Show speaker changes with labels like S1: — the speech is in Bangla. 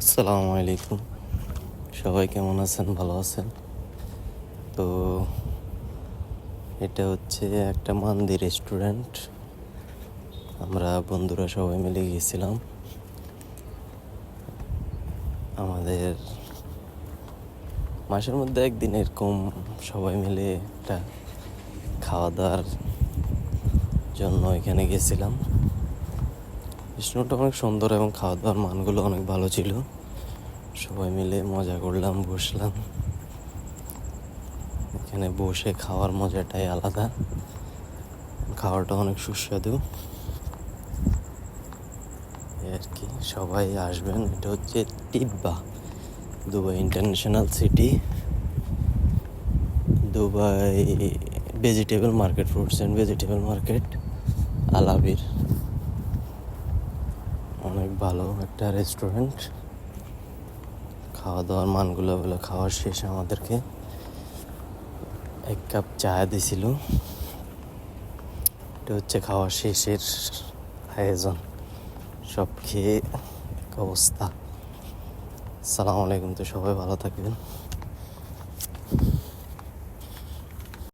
S1: আসসালামু আলাইকুম। সবাই কেমন আছেন? ভালো আছেন? তো এটা হচ্ছে একটা মান্দি রেস্টুরেন্ট। আমরা বন্ধুরা সবাই মিলে গিয়েছিলাম। আমাদের মাসের মধ্যে একদিন এরকম সবাই মিলে একটা খাওয়া দাওয়ার জন্য এখানে গেছিলাম। রেস্টুরেন্টটা অনেক সুন্দর এবং খাওয়া দাওয়ার মানগুলো অনেক ভালো ছিল। সবাই মিলে মজা করলাম, বসলাম। এখানে বসে খাওয়ার মজাটাই আলাদা। খাওয়াটা অনেক সুস্বাদু আর কি। সবাই আসবেন। এটা হচ্ছে টিব্বা, Dubai international city, Dubai vegetable market, fruits and vegetable market, আলাবির। অনেক ভালো একটা রেস্টুরেন্ট। খাওয়া দাওয়ার মানগুলো বলে খাওয়ার শেষে আমাদেরকে এক কাপ চা দিছিল। এটা হচ্ছে খাওয়ার শেষের আয়োজন। সব খেয়ে এক অবস্থা। আসসালামু আলাইকুম। তো সবাই ভালো থাকবেন।